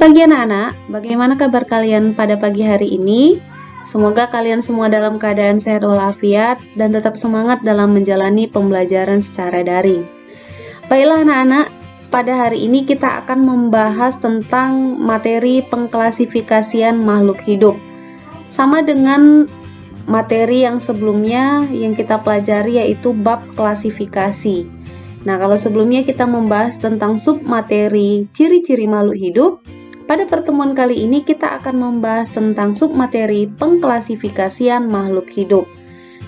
pagi anak-anak, bagaimana kabar kalian pada pagi hari ini? Semoga kalian semua dalam keadaan sehat walafiat dan tetap semangat dalam menjalani pembelajaran secara daring. Baiklah anak-anak, pada hari ini kita akan membahas tentang materi pengklasifikasian makhluk hidup. Sama dengan materi yang sebelumnya yang kita pelajari yaitu bab klasifikasi. Nah, kalau sebelumnya kita membahas tentang submateri ciri-ciri makhluk hidup, pada pertemuan kali ini kita akan membahas tentang submateri pengklasifikasian makhluk hidup.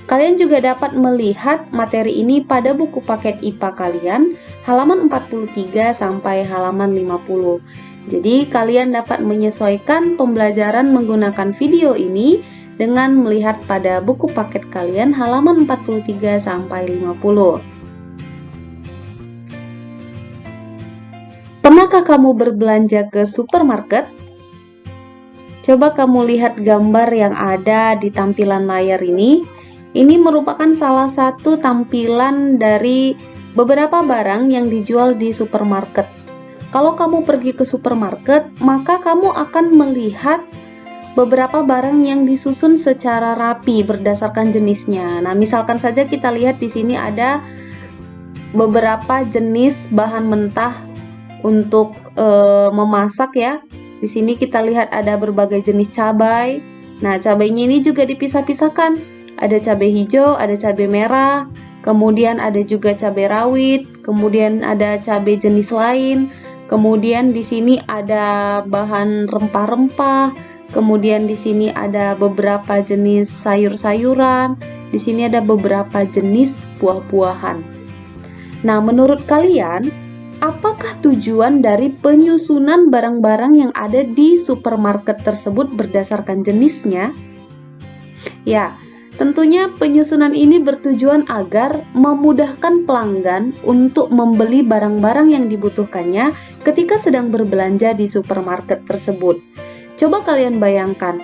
Kalian juga dapat melihat materi ini pada buku paket IPA kalian, halaman 43 sampai halaman 50. Jadi, kalian dapat menyesuaikan pembelajaran menggunakan video ini dengan melihat pada buku paket kalian halaman 43 sampai 50. Pernahkah kamu berbelanja ke supermarket? Coba kamu lihat gambar yang ada di tampilan layar ini. Ini merupakan salah satu tampilan dari beberapa barang yang dijual di supermarket. Kalau kamu pergi ke supermarket, maka kamu akan melihat beberapa barang yang disusun secara rapi berdasarkan jenisnya. Nah, misalkan saja kita lihat di sini ada beberapa jenis bahan mentah untuk memasak ya. Di sini kita lihat ada berbagai jenis cabai. Nah, cabainya ini juga dipisah-pisahkan. Ada cabai hijau, ada cabai merah, kemudian ada juga cabai rawit, kemudian ada cabai jenis lain. Kemudian di sini ada bahan rempah-rempah. Kemudian di sini ada beberapa jenis sayur-sayuran. Di sini ada beberapa jenis buah-buahan. Nah, menurut kalian, apakah tujuan dari penyusunan barang-barang yang ada di supermarket tersebut berdasarkan jenisnya? Ya, tentunya penyusunan ini bertujuan agar memudahkan pelanggan untuk membeli barang-barang yang dibutuhkannya ketika sedang berbelanja di supermarket tersebut. Coba kalian bayangkan,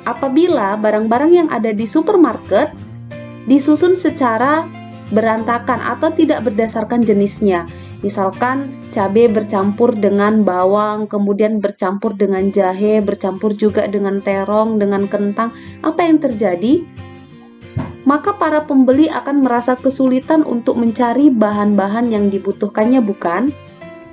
apabila barang-barang yang ada di supermarket disusun secara berantakan atau tidak berdasarkan jenisnya. Misalkan cabai bercampur dengan bawang, kemudian bercampur dengan jahe, bercampur juga dengan terong, dengan kentang. Apa yang terjadi? Maka para pembeli akan merasa kesulitan untuk mencari bahan-bahan yang dibutuhkannya, bukan?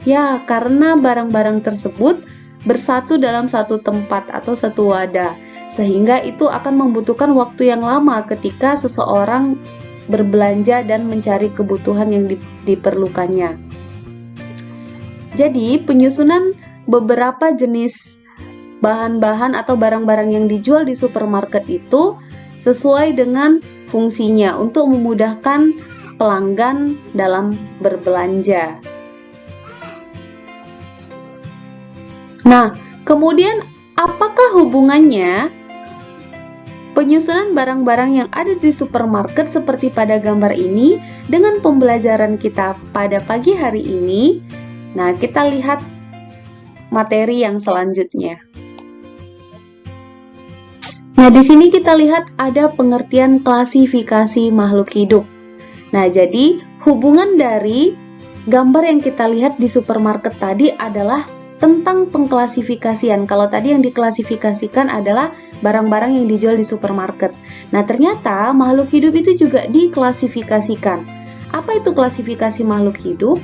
Ya, karena barang-barang tersebut bersatu dalam satu tempat atau satu wadah, sehingga itu akan membutuhkan waktu yang lama ketika seseorang berbelanja dan mencari kebutuhan yang diperlukannya. Jadi, penyusunan beberapa jenis bahan-bahan atau barang-barang yang dijual di supermarket itu sesuai dengan fungsinya untuk memudahkan pelanggan dalam berbelanja. Nah, kemudian apakah hubungannya penyusunan barang-barang yang ada di supermarket seperti pada gambar ini dengan pembelajaran kita pada pagi hari ini? Nah, kita lihat materi yang selanjutnya. Nah, di sini kita lihat ada pengertian klasifikasi makhluk hidup. Nah, jadi hubungan dari gambar yang kita lihat di supermarket tadi adalah tentang pengklasifikasian. Kalau tadi yang diklasifikasikan adalah barang-barang yang dijual di supermarket. Nah, ternyata makhluk hidup itu juga diklasifikasikan. Apa itu klasifikasi makhluk hidup?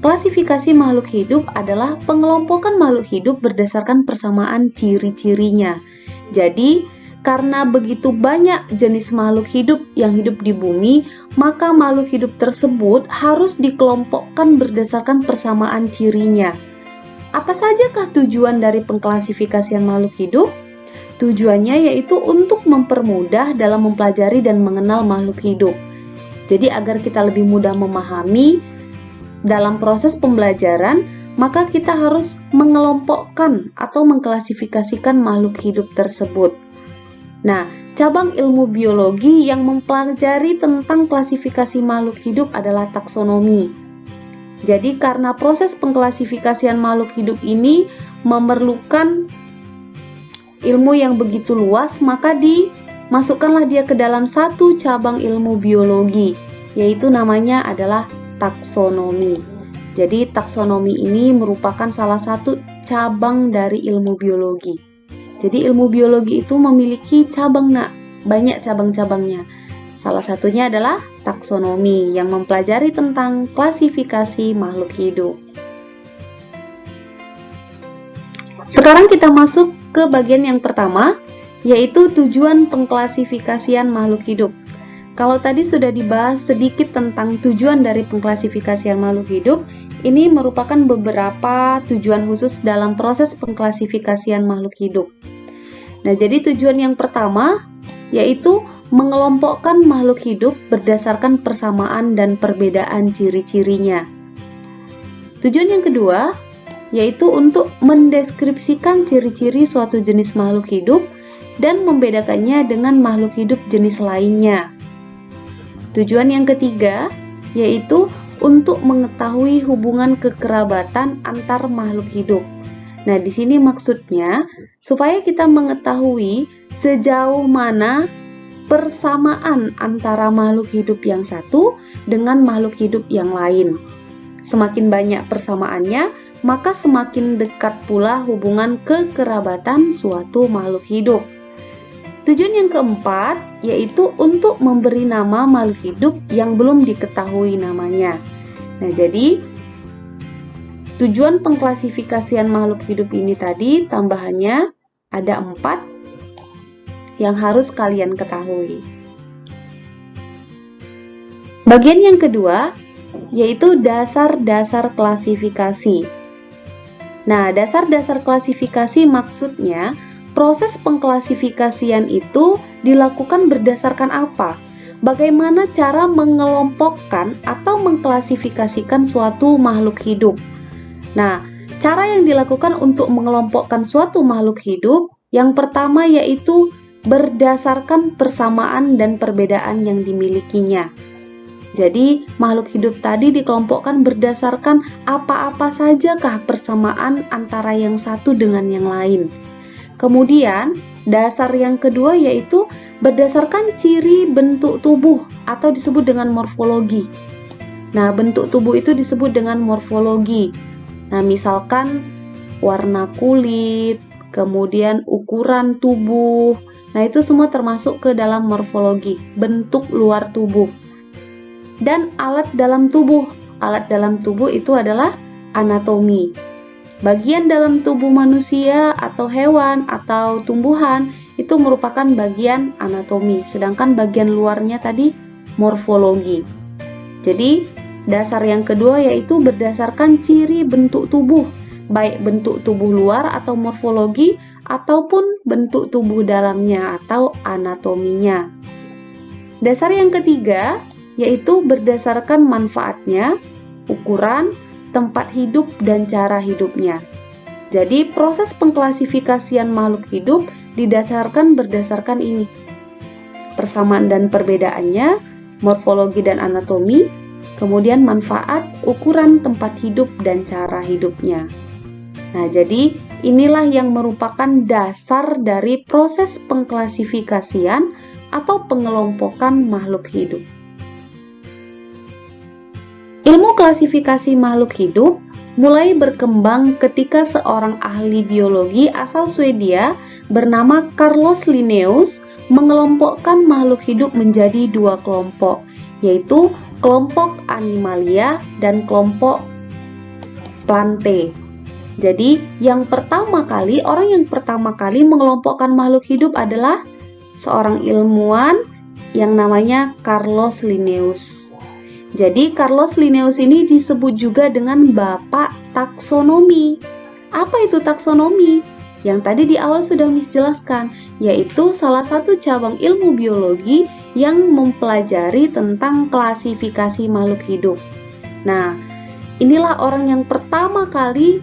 Klasifikasi makhluk hidup adalah pengelompokan makhluk hidup berdasarkan persamaan ciri-cirinya. Jadi, karena begitu banyak jenis makhluk hidup yang hidup di bumi, maka makhluk hidup tersebut harus dikelompokkan berdasarkan persamaan cirinya. Apa sajakah tujuan dari pengklasifikasian makhluk hidup? Tujuannya yaitu untuk mempermudah dalam mempelajari dan mengenal makhluk hidup. Jadi agar kita lebih mudah memahami dalam proses pembelajaran, maka kita harus mengelompokkan atau mengklasifikasikan makhluk hidup tersebut. Nah, cabang ilmu biologi yang mempelajari tentang klasifikasi makhluk hidup adalah taksonomi. Jadi karena proses pengklasifikasian makhluk hidup ini memerlukan ilmu yang begitu luas, maka dimasukkanlah dia ke dalam satu cabang ilmu biologi, yaitu namanya adalah taksonomi. Jadi taksonomi ini merupakan salah satu cabang dari ilmu biologi. Jadi ilmu biologi itu memiliki cabang, Nak, banyak cabang-cabangnya. Salah satunya adalah taksonomi yang mempelajari tentang klasifikasi makhluk hidup. Sekarang kita masuk ke bagian yang pertama, yaitu tujuan pengklasifikasian makhluk hidup. Kalau tadi sudah dibahas sedikit tentang tujuan dari pengklasifikasian makhluk hidup, ini merupakan beberapa tujuan khusus dalam proses pengklasifikasian makhluk hidup. Nah, jadi tujuan yang pertama yaitu mengelompokkan makhluk hidup berdasarkan persamaan dan perbedaan ciri-cirinya. Tujuan yang kedua yaitu untuk mendeskripsikan ciri-ciri suatu jenis makhluk hidup dan membedakannya dengan makhluk hidup jenis lainnya. Tujuan yang ketiga yaitu untuk mengetahui hubungan kekerabatan antar makhluk hidup. Nah, di sini maksudnya supaya kita mengetahui sejauh mana persamaan antara makhluk hidup yang satu dengan makhluk hidup yang lain. Semakin banyak persamaannya, maka semakin dekat pula hubungan kekerabatan suatu makhluk hidup. Tujuan yang keempat yaitu untuk memberi nama makhluk hidup yang belum diketahui namanya. Nah, jadi tujuan pengklasifikasian makhluk hidup ini tadi tambahannya ada 4 yang harus kalian ketahui. Bagian yang kedua yaitu dasar-dasar klasifikasi. Nah, dasar-dasar klasifikasi maksudnya proses pengklasifikasian itu dilakukan berdasarkan apa? Bagaimana cara mengelompokkan atau mengklasifikasikan suatu makhluk hidup? Nah, cara yang dilakukan untuk mengelompokkan suatu makhluk hidup yang pertama yaitu berdasarkan persamaan dan perbedaan yang dimilikinya. Jadi, makhluk hidup tadi dikelompokkan berdasarkan apa-apa sajakah persamaan antara yang satu dengan yang lain. Kemudian, dasar yang kedua yaitu berdasarkan ciri bentuk tubuh atau disebut dengan morfologi. Nah, bentuk tubuh itu disebut dengan morfologi. Nah, misalkan warna kulit, kemudian ukuran tubuh. Nah, itu semua termasuk ke dalam morfologi, bentuk luar tubuh. Dan alat dalam tubuh. Alat dalam tubuh itu adalah anatomi. Bagian dalam tubuh manusia atau hewan atau tumbuhan itu merupakan bagian anatomi, sedangkan bagian luarnya tadi morfologi. Jadi, dasar yang kedua yaitu berdasarkan ciri bentuk tubuh, baik bentuk tubuh luar atau morfologi ataupun bentuk tubuh dalamnya atau anatominya. Dasar yang ketiga yaitu berdasarkan manfaatnya, ukuran, tempat hidup, dan cara hidupnya. Jadi, proses pengklasifikasian makhluk hidup didasarkan berdasarkan ini. Persamaan dan perbedaannya, morfologi dan anatomi, kemudian manfaat, ukuran, tempat hidup, dan cara hidupnya. Nah, jadi inilah yang merupakan dasar dari proses pengklasifikasian atau pengelompokan makhluk hidup. Ilmu klasifikasi makhluk hidup mulai berkembang ketika seorang ahli biologi asal Swedia bernama Carlos Linnaeus mengelompokkan makhluk hidup menjadi 2 kelompok, yaitu kelompok Animalia dan kelompok Plantae. Jadi, orang yang pertama kali mengelompokkan makhluk hidup adalah seorang ilmuwan yang namanya Carlos Linnaeus. Jadi, Carlos Linnaeus ini disebut juga dengan Bapak Taksonomi. Apa itu taksonomi? Yang tadi di awal sudah Miss jelaskan, yaitu salah satu cabang ilmu biologi yang mempelajari tentang klasifikasi makhluk hidup. Nah, inilah orang yang pertama kali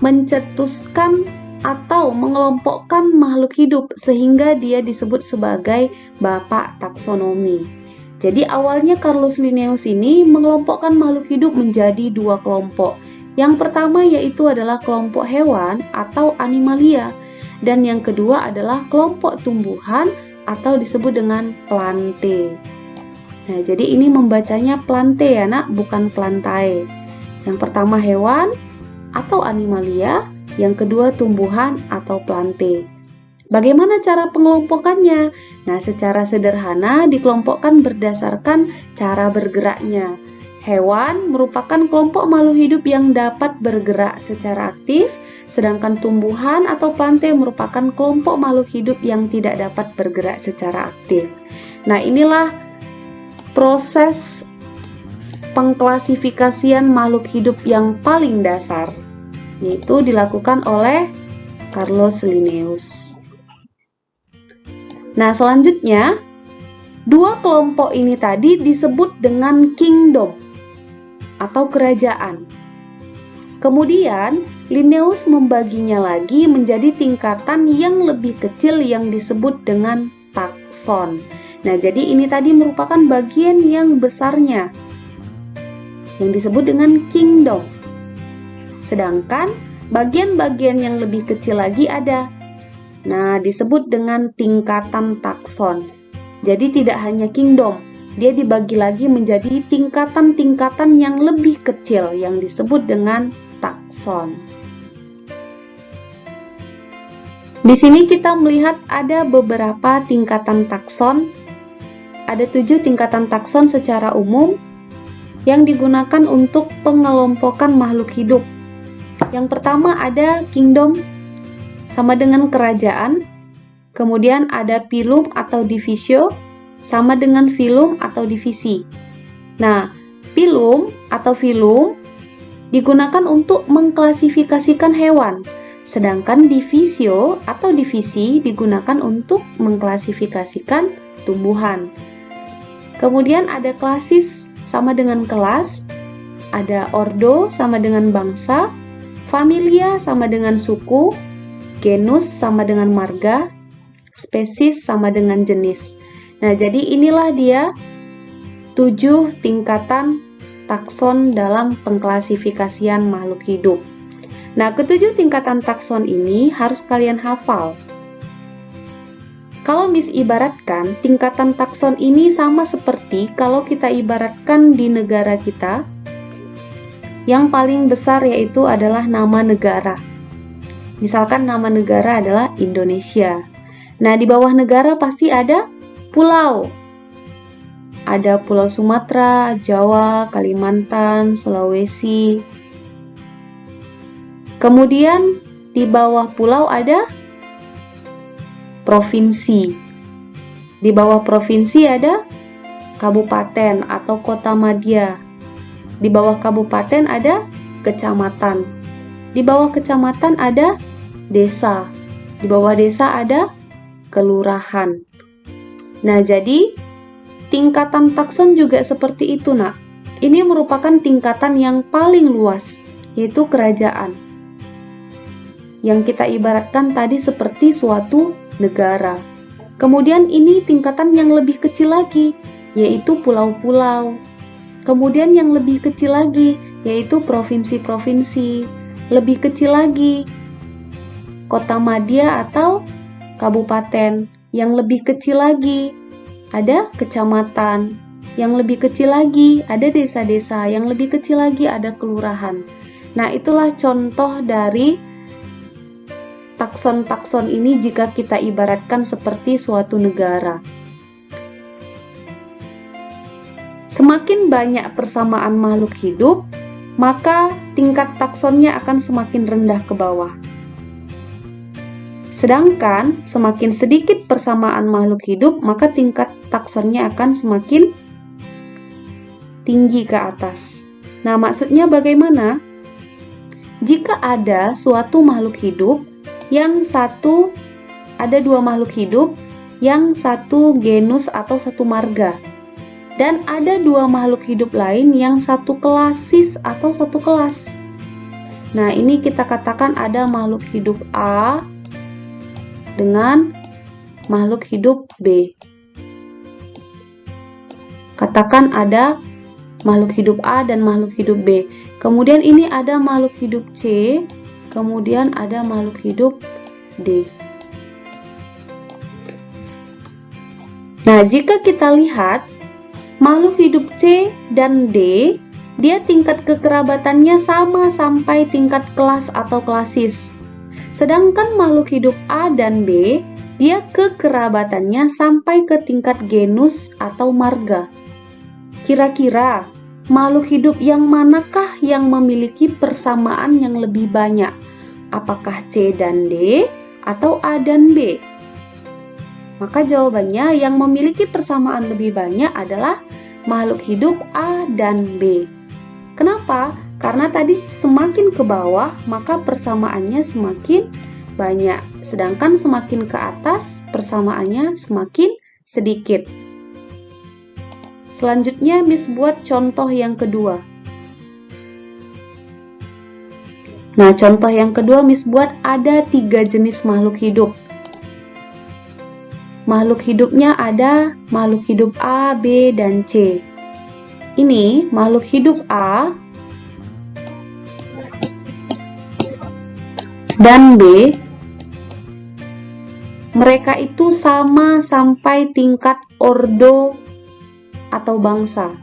mencetuskan atau mengelompokkan makhluk hidup sehingga dia disebut sebagai Bapak Taksonomi. Jadi awalnya Carlos Linnaeus ini mengelompokkan makhluk hidup menjadi 2 kelompok. Yang pertama yaitu adalah kelompok hewan atau Animalia, dan yang kedua adalah kelompok tumbuhan atau disebut dengan Plantae. Nah, jadi ini membacanya Plantae ya, Nak, bukan Plantae. Yang pertama hewan atau Animalia, yang kedua tumbuhan atau plante. Bagaimana cara pengelompokannya? Nah, secara sederhana dikelompokkan berdasarkan cara bergeraknya. Hewan merupakan kelompok makhluk hidup yang dapat bergerak secara aktif, sedangkan tumbuhan atau plante merupakan kelompok makhluk hidup yang tidak dapat bergerak secara aktif. Nah, inilah proses pengklasifikasian makhluk hidup yang paling dasar, yaitu dilakukan oleh Carlos Linnaeus. Nah, selanjutnya, dua kelompok ini tadi disebut dengan kingdom atau kerajaan. Kemudian, Linnaeus membaginya lagi menjadi tingkatan yang lebih kecil yang disebut dengan takson. Nah, jadi ini tadi merupakan bagian yang besarnya, yang disebut dengan kingdom. Sedangkan bagian-bagian yang lebih kecil lagi ada. Nah, disebut dengan tingkatan takson. Jadi tidak hanya kingdom, dia dibagi lagi menjadi tingkatan-tingkatan yang lebih kecil yang disebut dengan takson. Di sini kita melihat ada beberapa tingkatan takson. Ada 7 tingkatan takson secara umum yang digunakan untuk pengelompokan makhluk hidup. Yang pertama ada kingdom, sama dengan kerajaan. Kemudian ada phylum atau divisio, sama dengan phylum atau divisi. Nah, phylum atau phylum digunakan untuk mengklasifikasikan hewan, sedangkan divisio atau divisi digunakan untuk mengklasifikasikan tumbuhan. Kemudian ada klasis sama dengan kelas, ada ordo sama dengan bangsa, familia sama dengan suku, genus sama dengan marga, spesies sama dengan jenis. Nah, jadi inilah dia 7 tingkatan takson dalam pengklasifikasian makhluk hidup. Nah, ketujuh tingkatan takson ini harus kalian hafal. Kalau Miss ibaratkan, tingkatan takson ini sama seperti kalau kita ibaratkan di negara kita, yang paling besar yaitu adalah nama negara. Misalkan nama negara adalah Indonesia. Nah, di bawah negara pasti ada pulau. Ada Pulau Sumatera, Jawa, Kalimantan, Sulawesi. Kemudian di bawah pulau ada provinsi. Di bawah provinsi ada kabupaten atau kota madya. Di bawah kabupaten ada kecamatan. Di bawah kecamatan ada desa. Di bawah desa ada kelurahan. Nah, jadi tingkatan takson juga seperti itu, Nak. Ini merupakan tingkatan yang paling luas, yaitu kerajaan. Yang kita ibaratkan tadi seperti suatu negara. Kemudian ini tingkatan yang lebih kecil lagi, yaitu pulau-pulau. Kemudian yang lebih kecil lagi, yaitu provinsi-provinsi. Lebih kecil lagi, kota madya atau kabupaten. Yang lebih kecil lagi, ada kecamatan. Yang lebih kecil lagi, ada desa-desa. Yang lebih kecil lagi, ada kelurahan. Nah, itulah contoh dari takson-takson ini jika kita ibaratkan seperti suatu negara. Semakin banyak persamaan makhluk hidup, maka tingkat taksonnya akan semakin rendah ke bawah. Sedangkan semakin sedikit persamaan makhluk hidup, maka tingkat taksonnya akan semakin tinggi ke atas. Nah, maksudnya bagaimana? Jika ada suatu makhluk hidup, ada 2 makhluk hidup, yang satu genus atau satu marga. Dan ada 2 makhluk hidup lain yang satu klasis atau satu kelas. Nah, ini kita katakan ada makhluk hidup A dengan makhluk hidup B. Katakan ada makhluk hidup A dan makhluk hidup B. Kemudian ini ada makhluk hidup C, kemudian ada makhluk hidup D. Nah, jika kita lihat makhluk hidup C dan D, dia tingkat kekerabatannya sama sampai tingkat kelas atau klasis. Sedangkan makhluk hidup A dan B, dia kekerabatannya sampai ke tingkat genus atau marga. Kira-kira makhluk hidup yang manakah yang memiliki persamaan yang lebih banyak? Apakah C dan D atau A dan B? Maka jawabannya yang memiliki persamaan lebih banyak adalah makhluk hidup A dan B. Kenapa? Karena tadi semakin ke bawah maka persamaannya semakin banyak, sedangkan semakin ke atas persamaannya semakin sedikit. Selanjutnya Miss buat contoh yang kedua. Nah, contoh yang kedua Miss buat ada 3 jenis makhluk hidup. Makhluk hidupnya ada makhluk hidup A, B, dan C. Ini makhluk hidup A dan B, mereka itu sama sampai tingkat ordo atau bangsa.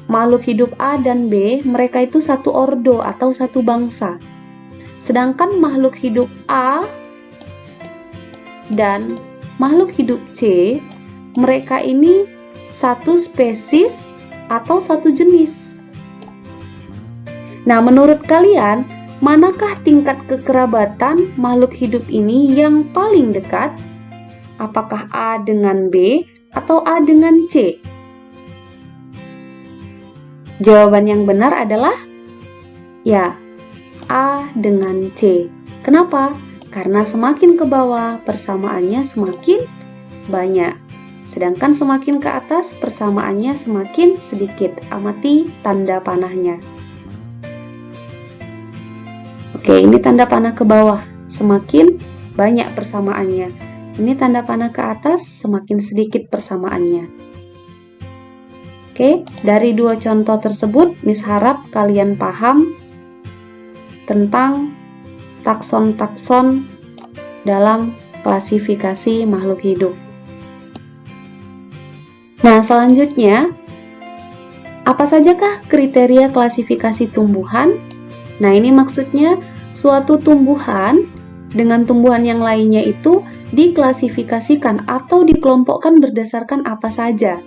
Makhluk hidup A dan B, mereka itu satu ordo atau satu bangsa. Sedangkan makhluk hidup A dan makhluk hidup C, mereka ini satu spesies atau satu jenis. Nah, menurut kalian, manakah tingkat kekerabatan makhluk hidup ini yang paling dekat? Apakah A dengan B atau A dengan C? Jawaban yang benar adalah ya, A dengan C. Kenapa? Karena semakin ke bawah persamaannya semakin banyak, sedangkan semakin ke atas persamaannya semakin sedikit. Amati tanda panahnya. Oke, ini tanda panah ke bawah, semakin banyak persamaannya. Ini tanda panah ke atas, semakin sedikit persamaannya. Oke, dari 2 contoh tersebut, Miss harap kalian paham tentang takson-takson dalam klasifikasi makhluk hidup. Nah, selanjutnya, apa sajakah kriteria klasifikasi tumbuhan? Nah, ini maksudnya suatu tumbuhan dengan tumbuhan yang lainnya itu diklasifikasikan atau dikelompokkan berdasarkan apa saja.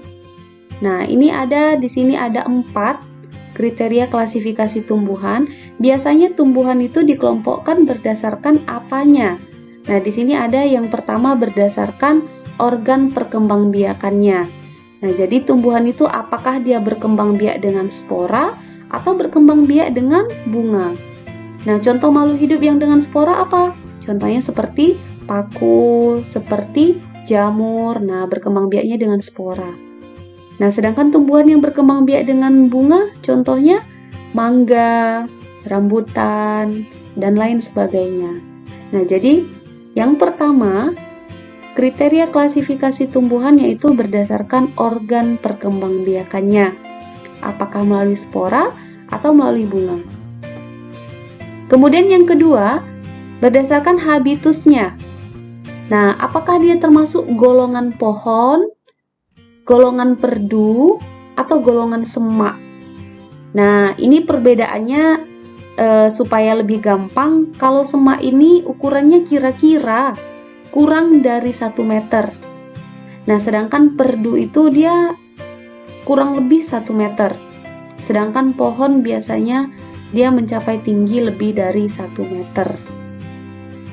Nah, ini di sini ada 4 kriteria klasifikasi tumbuhan. Biasanya tumbuhan itu dikelompokkan berdasarkan apanya? Nah, di sini ada yang pertama berdasarkan organ perkembangbiakannya. Nah, jadi tumbuhan itu apakah dia berkembang biak dengan spora atau berkembang biak dengan bunga. Nah, contoh makhluk hidup yang dengan spora apa? Contohnya seperti paku, seperti jamur. Nah, berkembang biaknya dengan spora. Nah, sedangkan tumbuhan yang berkembang biak dengan bunga, contohnya mangga, rambutan, dan lain sebagainya. Nah, jadi yang pertama, kriteria klasifikasi tumbuhan yaitu berdasarkan organ perkembangbiakannya. Apakah melalui spora atau melalui bunga. Kemudian yang kedua, berdasarkan habitusnya. Nah, apakah dia termasuk golongan pohon, golongan perdu, atau golongan semak? Nah, ini perbedaannya supaya lebih gampang. Kalau semak ini ukurannya kira-kira kurang dari 1 meter. Nah, sedangkan perdu itu dia kurang lebih 1 meter. Sedangkan pohon biasanya dia mencapai tinggi lebih dari 1 meter.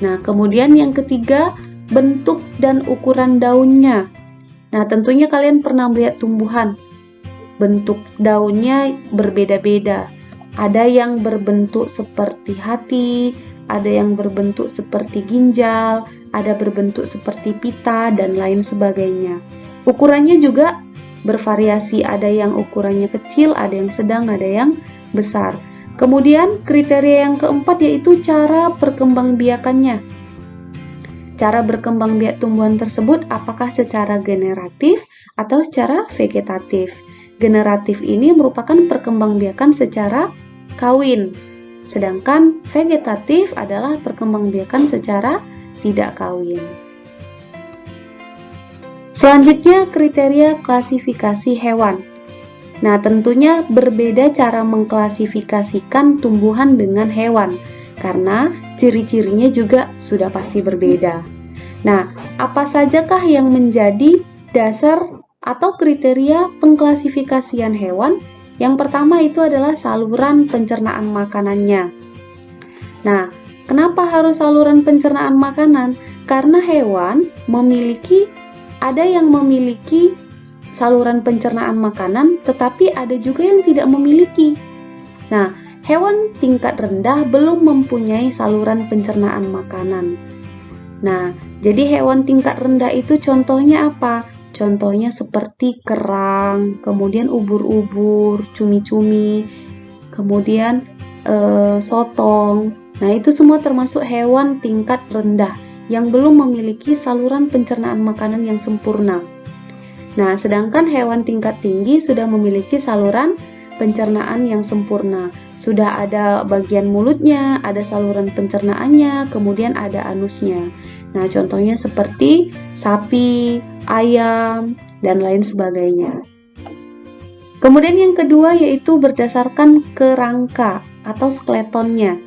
Nah, kemudian yang ketiga, bentuk dan ukuran daunnya. Nah, tentunya kalian pernah melihat tumbuhan. Bentuk daunnya berbeda-beda. Ada yang berbentuk seperti hati, ada yang berbentuk seperti ginjal, ada berbentuk seperti pita, dan lain sebagainya. Ukurannya juga bervariasi, ada yang ukurannya kecil, ada yang sedang, ada yang besar. Kemudian kriteria yang keempat yaitu cara perkembangbiakannya. Cara berkembang biak tumbuhan tersebut apakah secara generatif atau secara vegetatif. Generatif ini merupakan perkembangbiakan secara kawin, sedangkan vegetatif adalah perkembangbiakan secara tidak kawin. Selanjutnya, kriteria klasifikasi hewan. Nah, tentunya berbeda cara mengklasifikasikan tumbuhan dengan hewan, karena ciri-cirinya juga sudah pasti berbeda. Nah, apa sajakah yang menjadi dasar atau kriteria pengklasifikasian hewan? Yang pertama itu adalah saluran pencernaan makanannya. Nah, kenapa harus saluran pencernaan makanan? Karena hewan ada yang memiliki saluran pencernaan makanan, tetapi ada juga yang tidak memiliki. Nah, hewan tingkat rendah belum mempunyai saluran pencernaan makanan. Nah, jadi hewan tingkat rendah itu contohnya apa? Contohnya seperti kerang, kemudian ubur-ubur, cumi-cumi, kemudian sotong. Nah, itu semua termasuk hewan tingkat rendah yang belum memiliki saluran pencernaan makanan yang sempurna. Nah, sedangkan hewan tingkat tinggi sudah memiliki saluran pencernaan yang sempurna. Sudah ada bagian mulutnya, ada saluran pencernaannya, kemudian ada anusnya. Nah, contohnya seperti sapi, ayam, dan lain sebagainya. Kemudian yang kedua yaitu berdasarkan kerangka atau skeletonnya.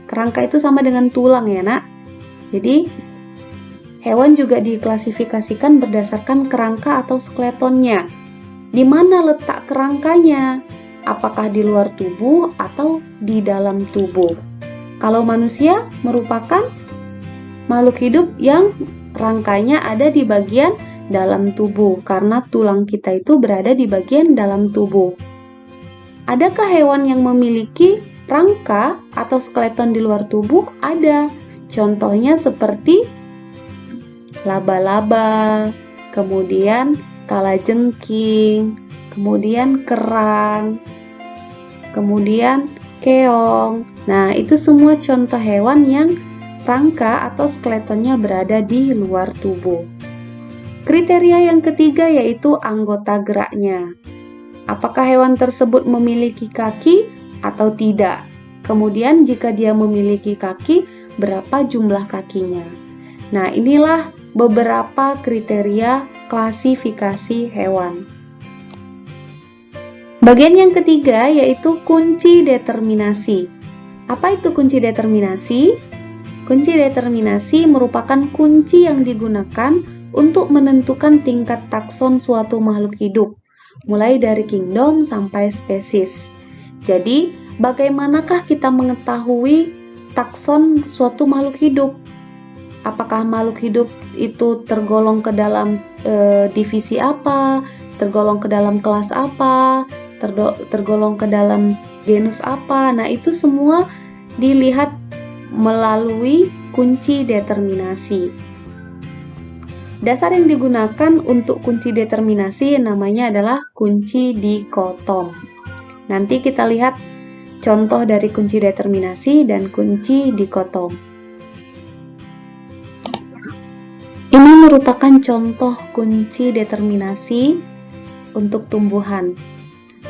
Kerangka itu sama dengan tulang ya, Nak. Jadi, hewan juga diklasifikasikan berdasarkan kerangka atau skeletonnya. Di mana letak kerangkanya? Apakah di luar tubuh atau di dalam tubuh? Kalau manusia merupakan makhluk hidup yang rangkanya ada di bagian dalam tubuh, karena tulang kita itu berada di bagian dalam tubuh. Adakah hewan yang memiliki rangka atau skeleton di luar tubuh? Ada. Contohnya seperti laba-laba, kemudian kalajengking, kemudian kerang, kemudian keong. Nah, itu semua contoh hewan yang rangka atau skeletonnya berada di luar tubuh. Kriteria yang ketiga yaitu anggota geraknya. Apakah hewan tersebut memiliki kaki atau tidak? Kemudian jika dia memiliki kaki, berapa jumlah kakinya? Nah, inilah beberapa kriteria klasifikasi hewan. Bagian yang ketiga yaitu kunci determinasi. Apa itu kunci determinasi? Kunci determinasi merupakan kunci yang digunakan untuk menentukan tingkat takson suatu makhluk hidup, mulai dari kingdom sampai spesies. Jadi, bagaimanakah kita mengetahui takson suatu makhluk hidup? Apakah makhluk hidup itu tergolong ke dalam divisi apa, tergolong ke dalam kelas apa, tergolong ke dalam genus apa? Nah, itu semua dilihat melalui kunci determinasi. Dasar yang digunakan untuk kunci determinasi namanya adalah kunci dikotom. Nanti kita lihat contoh dari kunci determinasi dan kunci dikotom. Ini merupakan contoh kunci determinasi untuk tumbuhan.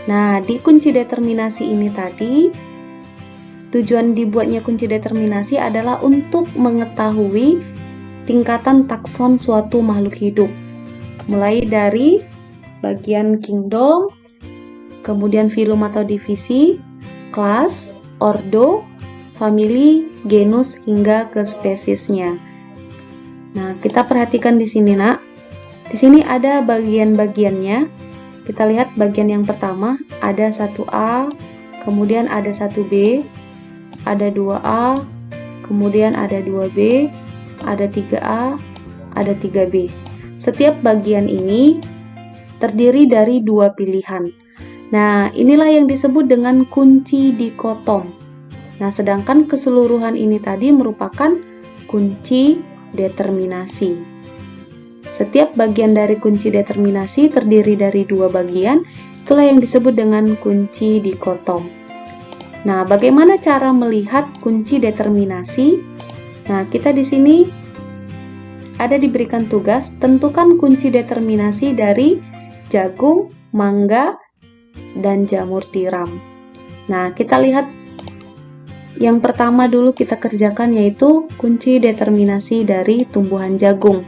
Nah, di kunci determinasi ini tadi, tujuan dibuatnya kunci determinasi adalah untuk mengetahui tingkatan takson suatu makhluk hidup. Mulai dari bagian kingdom, kemudian filum atau divisi, kelas, ordo, famili, genus, hingga ke spesiesnya. Nah, kita perhatikan di sini, Nak. Di sini ada bagian-bagiannya. Kita lihat bagian yang pertama, ada 1A, kemudian ada 1B, ada 2A, kemudian ada 2B, ada 3A, ada 3B. Setiap bagian ini terdiri dari dua pilihan. Nah, inilah yang disebut dengan kunci dikotom. Nah, sedangkan keseluruhan ini tadi merupakan kunci determinasi. Setiap bagian dari kunci determinasi terdiri dari dua bagian, itulah yang disebut dengan kunci dikotom. Nah, bagaimana cara melihat kunci determinasi? Nah, kita di sini ada diberikan tugas, tentukan kunci determinasi dari jagung, mangga, dan jamur tiram. Nah, kita lihat yang pertama dulu kita kerjakan yaitu kunci determinasi dari tumbuhan jagung.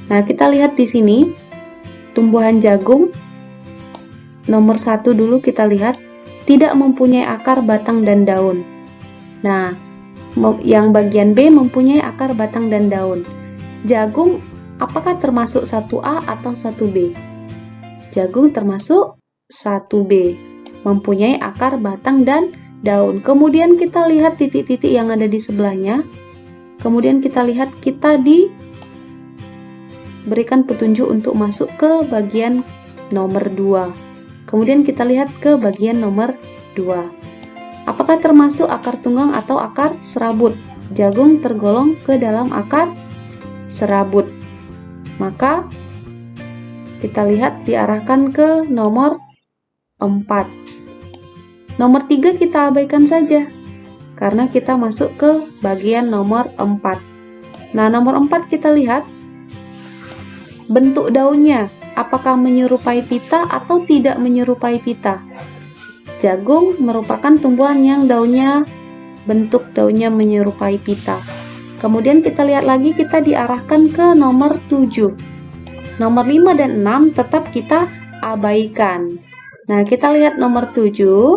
Nah, kita lihat di sini tumbuhan jagung nomor 1 dulu kita lihat tidak mempunyai akar, batang, dan daun. Nah, yang bagian B mempunyai akar, batang, dan daun. Jagung apakah termasuk 1A atau 1B? Jagung termasuk 1B, mempunyai akar, batang, dan daun. Kemudian kita lihat titik-titik yang ada di sebelahnya. Kemudian kita lihat kita diberikan petunjuk untuk masuk ke bagian nomor 2. Kemudian kita lihat ke bagian nomor 2. Apakah termasuk akar tunggang atau akar serabut? Jagung tergolong ke dalam akar serabut. Maka kita lihat diarahkan ke nomor 4. Nomor 3 kita abaikan saja karena kita masuk ke bagian nomor 4. Nah, nomor 4 kita lihat bentuk daunnya, apakah menyerupai pita atau tidak menyerupai pita? Jagung merupakan tumbuhan yang bentuk daunnya menyerupai pita. Kemudian kita lihat lagi, kita diarahkan ke nomor 7. Nomor 5 dan 6 tetap kita abaikan. Nah, kita lihat nomor 7.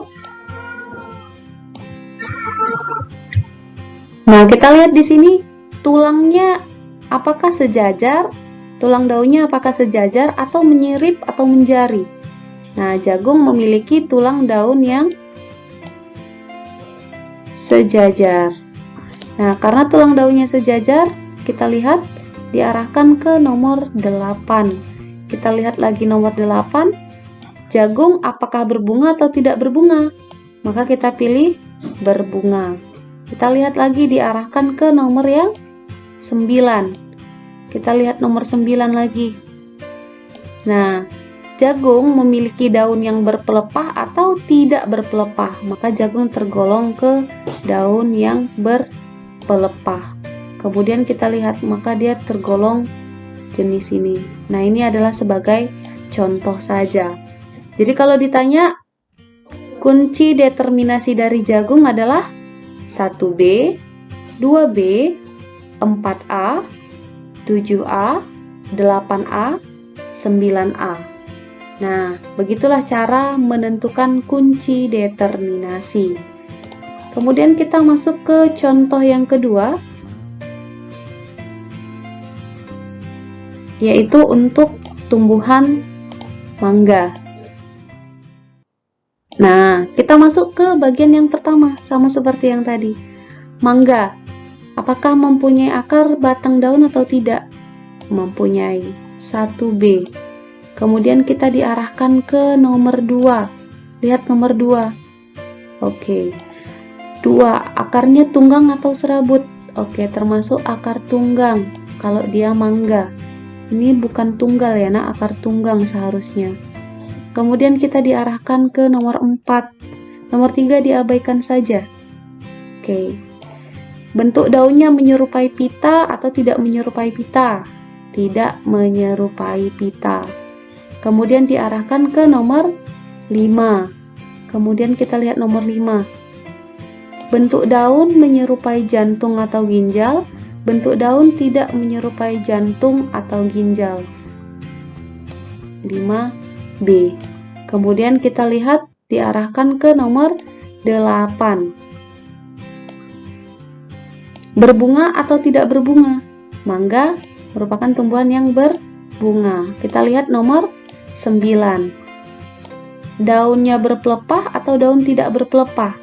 Nah, kita lihat di sini tulangnya apakah sejajar? Tulang daunnya apakah sejajar atau menyirip atau menjari? Nah, jagung memiliki tulang daun yang sejajar. Nah, karena tulang daunnya sejajar, kita lihat diarahkan ke nomor 8. Kita lihat lagi nomor 8. Jagung apakah berbunga atau tidak berbunga? Maka kita pilih berbunga. Kita lihat lagi diarahkan ke nomor yang 9. Kita lihat nomor 9 lagi. Nah, jagung memiliki daun yang berpelepah atau tidak berpelepah, maka jagung tergolong ke daun yang berpelepah. Kemudian kita lihat, maka dia tergolong jenis ini. Nah, ini adalah sebagai contoh saja. Jadi kalau ditanya, kunci determinasi dari jagung adalah 1B, 2B, 4A, 7A, 8A, 9A. Nah, begitulah cara menentukan kunci determinasi. Kemudian kita masuk ke contoh yang kedua, yaitu untuk tumbuhan mangga. Nah, kita masuk ke bagian yang pertama, sama seperti yang tadi. Mangga, apakah mempunyai akar, batang, daun atau tidak? Mempunyai. 1B. Kemudian kita diarahkan ke nomor 2. Lihat nomor 2. Oke. 2. Akarnya tunggang atau serabut? Oke, termasuk akar tunggang kalau dia mangga. Ini bukan tunggal ya, nak, akar tunggang seharusnya. Kemudian kita diarahkan ke nomor 4. Nomor 3 diabaikan saja. Oke. Bentuk daunnya menyerupai pita atau tidak menyerupai pita? Tidak menyerupai pita. Kemudian diarahkan ke nomor 5. Kemudian kita lihat nomor 5. Bentuk daun menyerupai jantung atau ginjal. Bentuk daun tidak menyerupai jantung atau ginjal. 5B. Kemudian kita lihat diarahkan ke nomor 8. Berbunga atau tidak berbunga? Mangga merupakan tumbuhan yang berbunga. Kita lihat nomor 9. Daunnya berpelepah atau daun tidak berpelepah?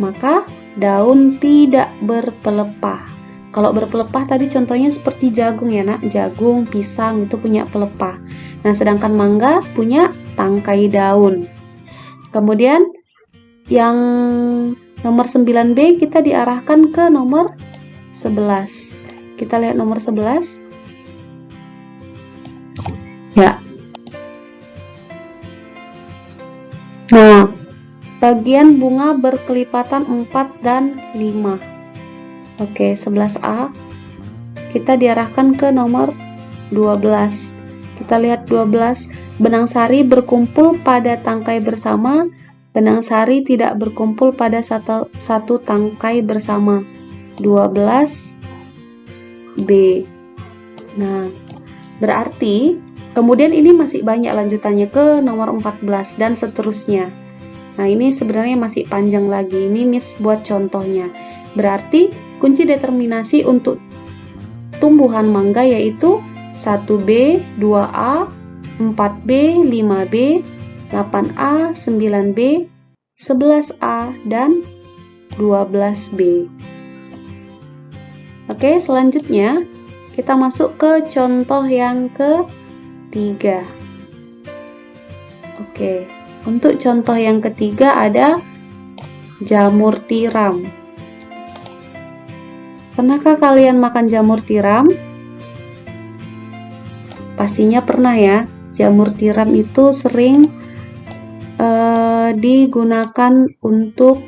Maka daun tidak berpelepah. Kalau berpelepah tadi contohnya seperti jagung ya, nak. Jagung, pisang itu punya pelepah. Nah, sedangkan mangga punya tangkai daun. Kemudian yang nomor 9B kita diarahkan ke nomor 11. Kita lihat nomor 11. Ya. Nah, bagian bunga berkelipatan 4 dan 5. Oke, 11A. Kita diarahkan ke nomor 12. Kita lihat 12. Benang sari berkumpul pada tangkai bersama. Benang sari tidak berkumpul pada satu tangkai bersama. 12B. Nah, berarti kemudian ini masih banyak lanjutannya ke nomor 14 dan seterusnya. Nah, ini sebenarnya masih panjang lagi. Ini Miss buat contohnya. Berarti kunci determinasi untuk tumbuhan mangga yaitu 1B, 2A, 4B, 5B, 8A, 9B, 11A, dan 12B. Oke, selanjutnya kita masuk ke contoh yang ketiga. Oke, untuk contoh yang ketiga ada jamur tiram. Pernahkah kalian makan jamur tiram? Pastinya pernah ya. Jamur tiram itu sering digunakan untuk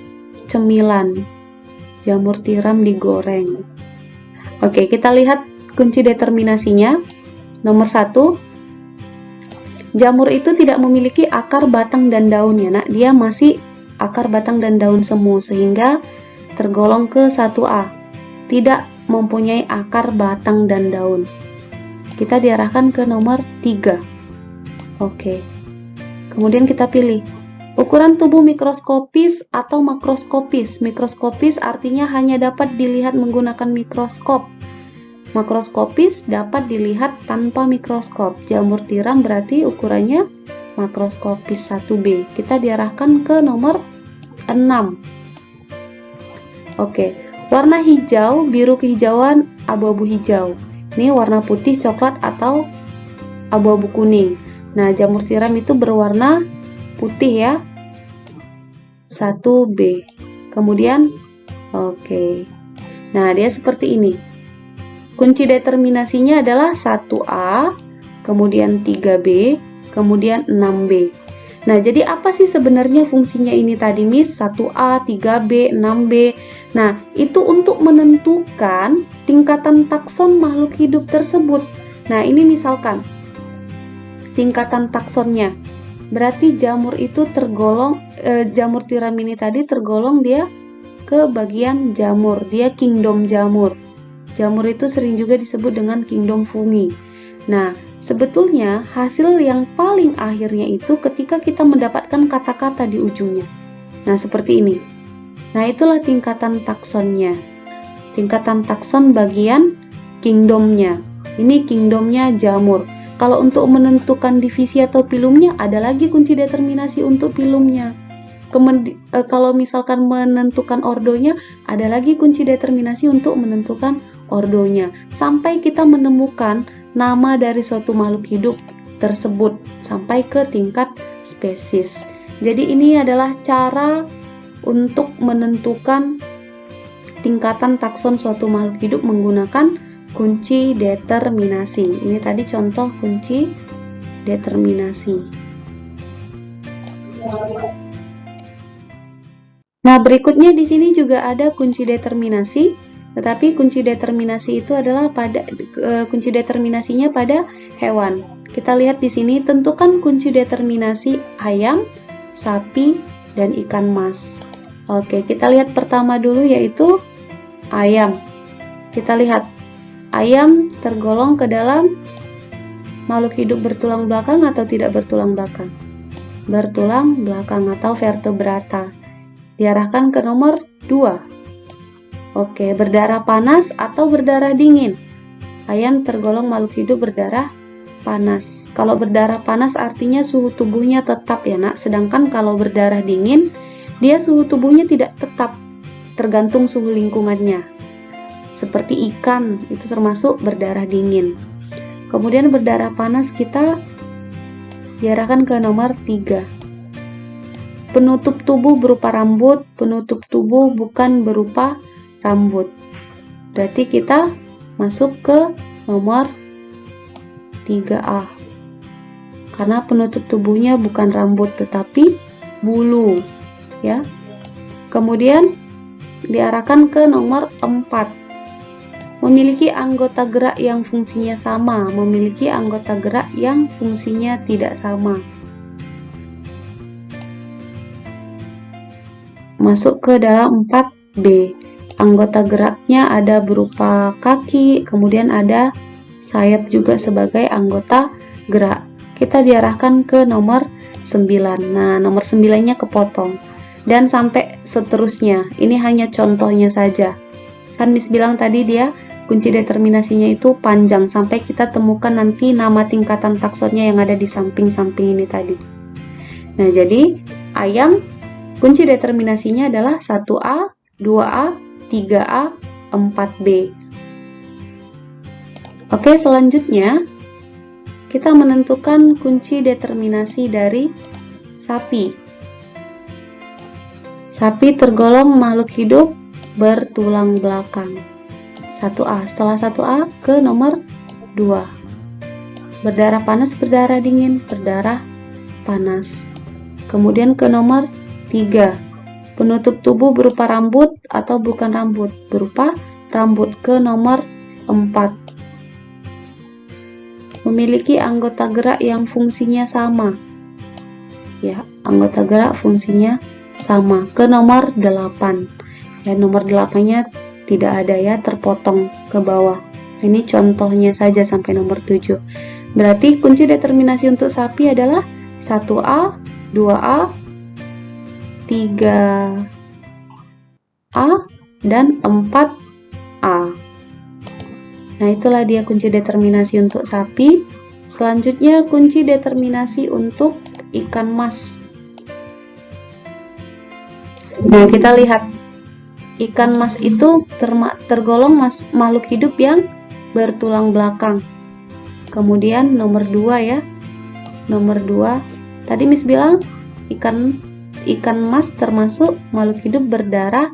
cemilan. Jamur tiram digoreng. Oke, kita lihat kunci determinasinya. Nomor 1, jamur itu tidak memiliki akar, batang, dan daun ya nak. Dia masih akar, batang, dan daun semu, sehingga tergolong ke 1A. Tidak mempunyai akar, batang, dan daun. Kita diarahkan ke nomor 3. Oke. Kemudian kita pilih ukuran tubuh mikroskopis atau makroskopis. Mikroskopis artinya hanya dapat dilihat menggunakan mikroskop. Makroskopis dapat dilihat tanpa mikroskop. Jamur tiram berarti ukurannya makroskopis 1B. Kita diarahkan ke nomor 6. Oke, warna hijau, biru kehijauan, abu-abu hijau. Ini warna putih, coklat, atau abu-abu kuning. Nah, jamur tiram itu berwarna putih ya. 1B. Kemudian, oke. Nah, dia seperti ini. Kunci determinasinya adalah 1A, kemudian 3B, kemudian 6B. Nah, jadi apa sih sebenarnya fungsinya ini tadi, Miss? 1A, 3B, 6B. Nah, itu untuk menentukan tingkatan takson makhluk hidup tersebut. Nah, ini misalkan tingkatan taksonnya. Berarti jamur itu tergolong, jamur tiram ini tadi tergolong dia ke bagian jamur. Dia kingdom jamur. Jamur itu sering juga disebut dengan kingdom fungi. Nah, sebetulnya hasil yang paling akhirnya itu ketika kita mendapatkan kata-kata di ujungnya. Nah, seperti ini. Nah, itulah tingkatan taksonnya. Tingkatan takson bagian kingdomnya. Ini kingdomnya jamur. Kalau untuk menentukan divisi atau filumnya, ada lagi kunci determinasi untuk filumnya. Kalau misalkan menentukan ordonya, ada lagi kunci determinasi untuk menentukan ordonya. Sampai kita menemukan nama dari suatu makhluk hidup tersebut, sampai ke tingkat spesies. Jadi ini adalah cara untuk menentukan tingkatan takson suatu makhluk hidup menggunakan kunci determinasi. Ini tadi contoh kunci determinasi. Nah, berikutnya di sini juga ada kunci determinasi, tetapi kunci determinasi itu adalah pada kunci determinasinya pada hewan. Kita lihat di sini, tentukan kunci determinasi ayam, sapi, dan ikan mas. Oke, kita lihat pertama dulu yaitu ayam. Kita lihat ayam tergolong ke dalam makhluk hidup bertulang belakang atau tidak bertulang belakang? Bertulang belakang atau vertebrata. Diarahkan ke nomor 2. Oke, berdarah panas atau berdarah dingin? Ayam tergolong makhluk hidup berdarah panas. Kalau berdarah panas artinya suhu tubuhnya tetap ya nak. Sedangkan kalau berdarah dingin, dia suhu tubuhnya tidak tetap, tergantung suhu lingkungannya. Seperti ikan, itu termasuk berdarah dingin. Kemudian berdarah panas kita diarahkan ke nomor 3. Penutup tubuh berupa rambut, penutup tubuh bukan berupa rambut. Berarti kita masuk ke nomor 3A. Karena penutup tubuhnya bukan rambut tetapi bulu, ya. Kemudian diarahkan ke nomor 4. Memiliki anggota gerak yang fungsinya sama, memiliki anggota gerak yang fungsinya tidak sama. Masuk ke dalam 4B. Anggota geraknya ada berupa kaki, kemudian ada sayap juga sebagai anggota gerak. Kita diarahkan ke nomor 9. Nah, nomor 9-nya kepotong. Dan sampai seterusnya. Ini hanya contohnya saja. Kan Miss bilang tadi dia kunci determinasinya itu panjang sampai kita temukan nanti nama tingkatan taksonnya yang ada di samping-samping ini tadi. Nah, jadi ayam kunci determinasinya adalah 1A, 2A, 3A, 4B. Oke, selanjutnya kita menentukan kunci determinasi dari sapi. Sapi tergolong makhluk hidup bertulang belakang. 1A. Setelah 1A ke nomor 2. Berdarah panas, berdarah dingin, berdarah panas. Kemudian ke nomor 3. Penutup tubuh berupa rambut atau bukan rambut, berupa rambut. Ke nomor 4. Memiliki anggota gerak yang fungsinya sama. Ya, anggota gerak fungsinya sama. Ke nomor 8. Ya, nomor 8-nya tidak ada ya, terpotong ke bawah. Ini contohnya saja sampai nomor 7. Berarti kunci determinasi untuk sapi adalah 1A, 2A, 3A, dan 4A. Nah, itulah dia kunci determinasi untuk sapi. Selanjutnya kunci determinasi untuk ikan mas. Nah, kita lihat ikan mas itu tergolong makhluk hidup yang bertulang belakang. Kemudian nomor 2 ya. Nomor 2. Tadi Miss bilang ikan mas termasuk makhluk hidup berdarah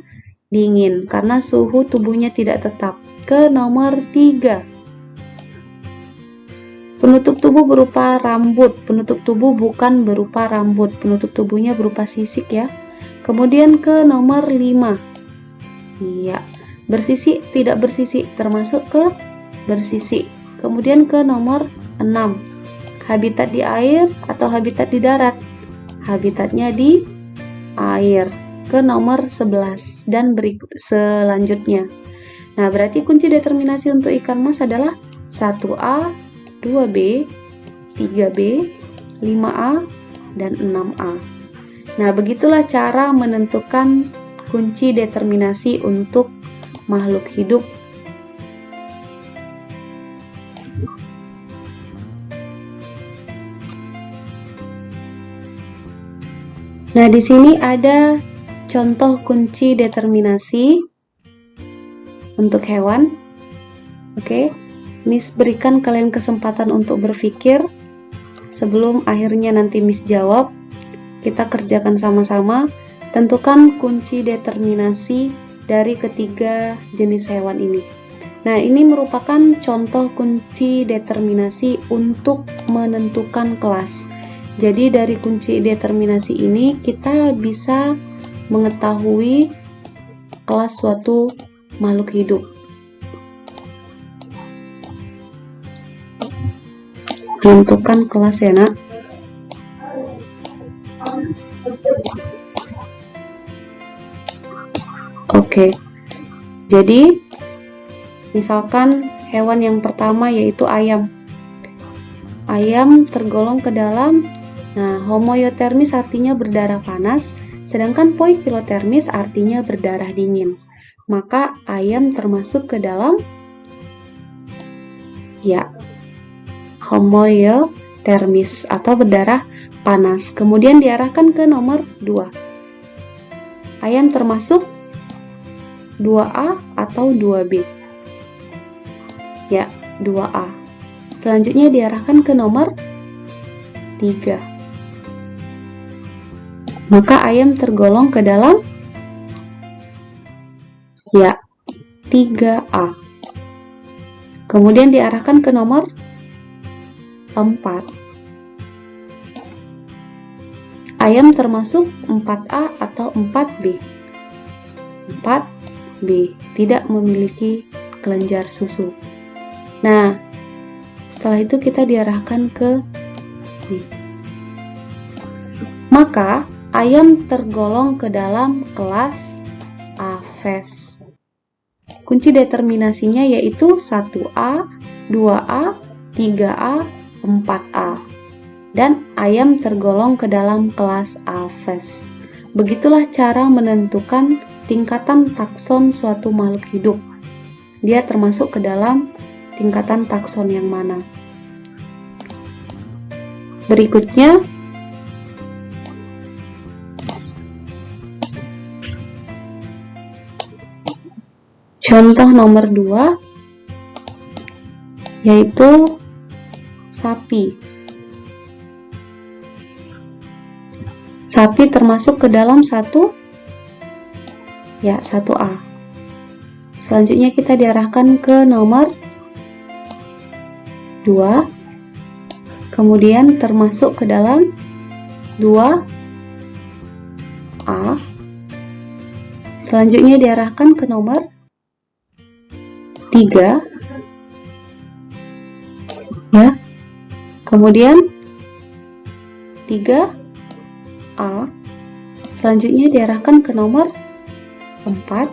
dingin karena suhu tubuhnya tidak tetap. Ke nomor 3. Penutup tubuh berupa rambut. Penutup tubuh bukan berupa rambut. Penutup tubuhnya berupa sisik ya. Kemudian ke nomor 5. Iya, bersisik, tidak bersisik, termasuk ke bersisik. Kemudian ke nomor 6. Habitat di air atau habitat di darat. Habitatnya di air. Ke nomor 11 dan berikut selanjutnya. Nah, berarti kunci determinasi untuk ikan mas adalah 1A, 2B, 3B, 5A, dan 6A. Nah, begitulah cara menentukan kunci determinasi untuk makhluk hidup. Nah, di sini ada contoh kunci determinasi untuk hewan. Oke, Miss berikan kalian kesempatan untuk berpikir sebelum akhirnya nanti Miss jawab. Kita kerjakan sama-sama. Tentukan kunci determinasi dari ketiga jenis hewan ini. Nah, ini merupakan contoh kunci determinasi untuk menentukan kelas. Jadi dari kunci determinasi ini kita bisa mengetahui kelas suatu makhluk hidup. Menentukan kelas ya, Nak. Oke. Jadi misalkan hewan yang pertama yaitu ayam. Ayam tergolong ke dalam homoiotermis artinya berdarah panas, sedangkan poikilotermis artinya berdarah dingin. Maka ayam termasuk ke dalam homoiotermis atau berdarah panas. Kemudian diarahkan ke nomor 2. Ayam termasuk 2A atau 2B. 2A. Selanjutnya diarahkan ke nomor 3. Maka ayam tergolong ke dalam 3A. Kemudian diarahkan ke nomor 4. Ayam termasuk 4A atau 4B. 4B tidak memiliki kelenjar susu. Nah, setelah itu kita diarahkan ke B. Maka ayam tergolong ke dalam kelas Aves. Kunci determinasinya yaitu 1A, 2A, 3A, 4A. Dan ayam tergolong ke dalam kelas Aves. Begitulah cara menentukan tingkatan takson suatu makhluk hidup. Dia termasuk ke dalam tingkatan takson yang mana. Berikutnya, contoh nomor 2, yaitu sapi. Sapi termasuk ke dalam 1A. Selanjutnya kita diarahkan ke nomor 2, kemudian termasuk ke dalam 2A. Selanjutnya diarahkan ke nomor 3, ya. Kemudian 3A. Selanjutnya diarahkan ke nomor 4,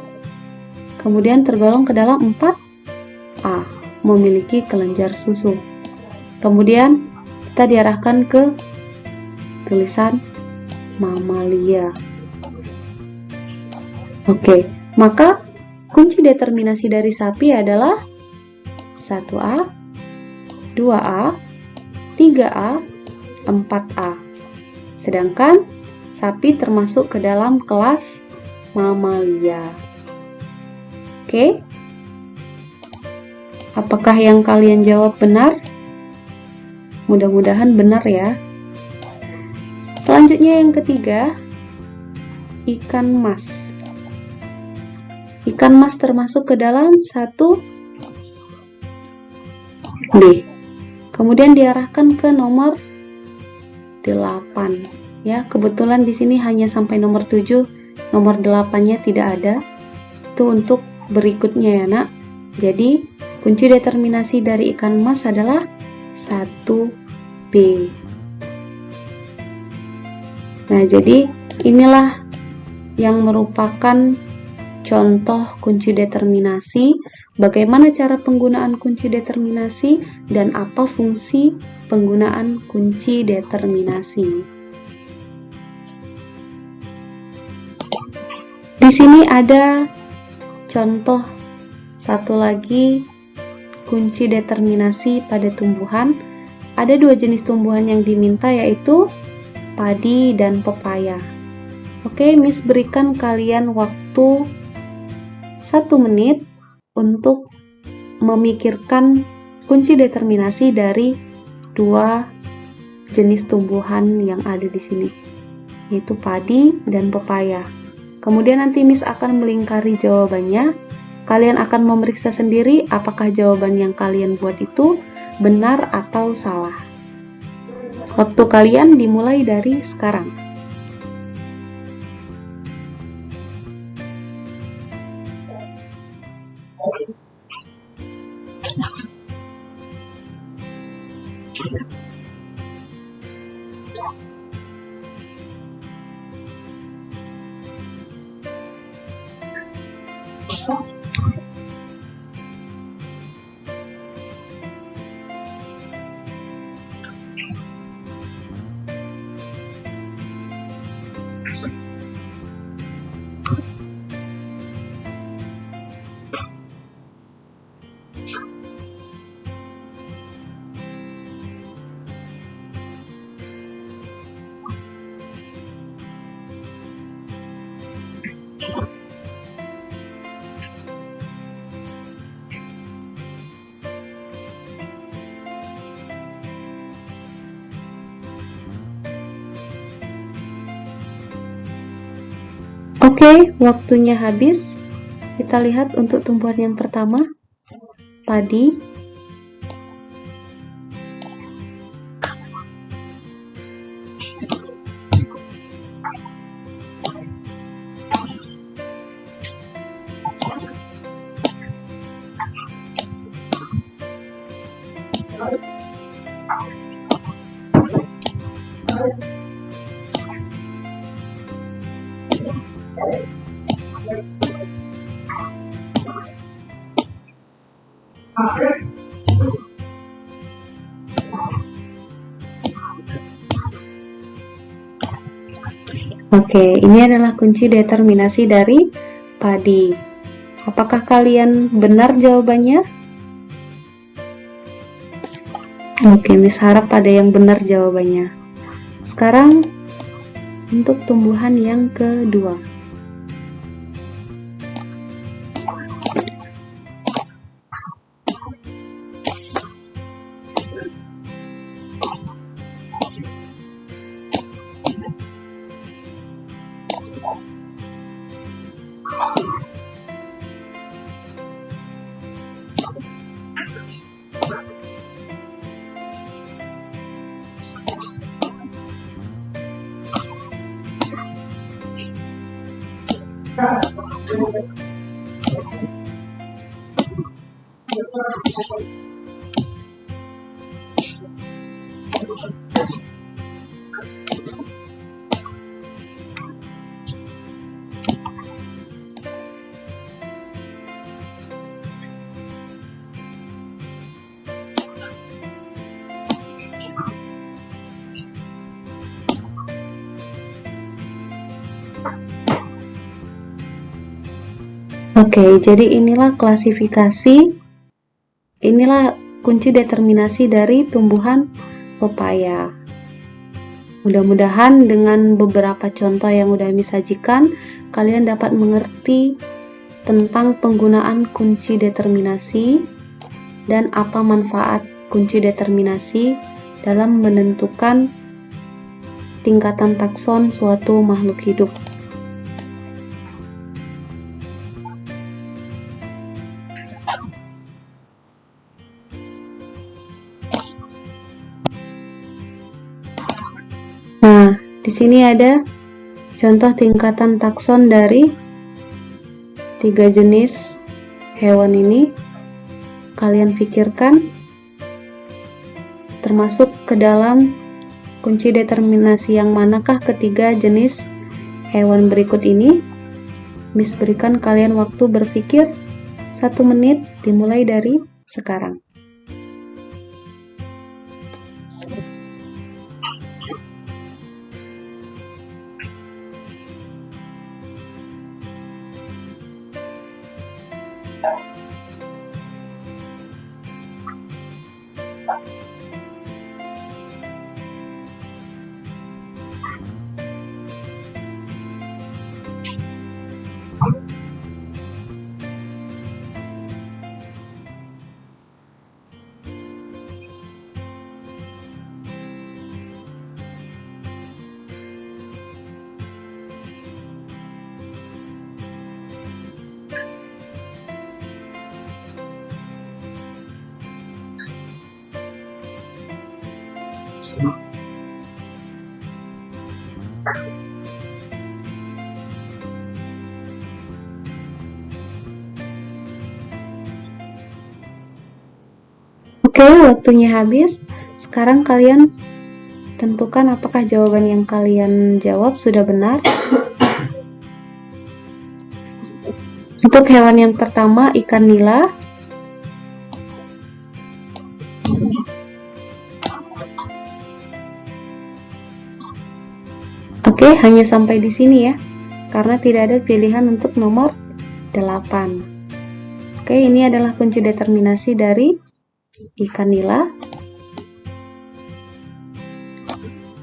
kemudian tergolong ke dalam 4A, memiliki kelenjar susu. Kemudian kita diarahkan ke tulisan mamalia. Oke, maka kunci determinasi dari sapi adalah 1A, 2A, 3A, 4A. Sedangkan sapi termasuk ke dalam kelas mamalia. Oke. Apakah yang kalian jawab benar? Mudah-mudahan benar ya. Selanjutnya yang ketiga, ikan mas. Ikan mas termasuk ke dalam 1B. Kemudian diarahkan ke nomor 8. Ya, kebetulan di sini hanya sampai nomor 7, nomor 8-nya tidak ada. Itu untuk berikutnya ya, Nak. Jadi, kunci determinasi dari ikan mas adalah 1B. Nah, jadi inilah yang merupakan contoh kunci determinasi, bagaimana cara penggunaan kunci determinasi, dan apa fungsi penggunaan kunci determinasi. Di sini ada contoh satu lagi kunci determinasi pada tumbuhan. Ada 2 jenis tumbuhan yang diminta, yaitu padi dan pepaya. Oke, Miss berikan kalian waktu 1 menit untuk memikirkan kunci determinasi dari 2 jenis tumbuhan yang ada di sini, yaitu padi dan pepaya. Kemudian nanti Miss akan melingkari jawabannya. Kalian akan memeriksa sendiri apakah jawaban yang kalian buat itu benar atau salah. Waktu kalian dimulai dari sekarang. Oke, waktunya habis. Kita lihat untuk tumbuhan yang pertama, padi. Oke, ini adalah kunci determinasi dari padi. Apakah kalian benar jawabannya? Oke, Miss harap ada yang benar jawabannya. Sekarang untuk tumbuhan yang kedua. Oke, jadi inilah klasifikasi, inilah kunci determinasi dari tumbuhan pepaya. Mudah-mudahan dengan beberapa contoh yang udah disajikan, kalian dapat mengerti tentang penggunaan kunci determinasi dan apa manfaat kunci determinasi dalam menentukan tingkatan takson suatu makhluk hidup. Nah, di sini ada contoh tingkatan takson dari 3 jenis hewan ini. Kalian pikirkan termasuk ke dalam kunci determinasi yang manakah ketiga jenis hewan berikut ini. Miss berikan kalian waktu berpikir 1 menit dimulai dari sekarang. Oke, waktunya habis. Sekarang kalian tentukan apakah jawaban yang kalian jawab sudah benar. Untuk hewan yang pertama, ikan nila. Oke, hanya sampai di sini ya, karena tidak ada pilihan untuk nomor 8. Oke, ini adalah kunci determinasi dari ikan nila.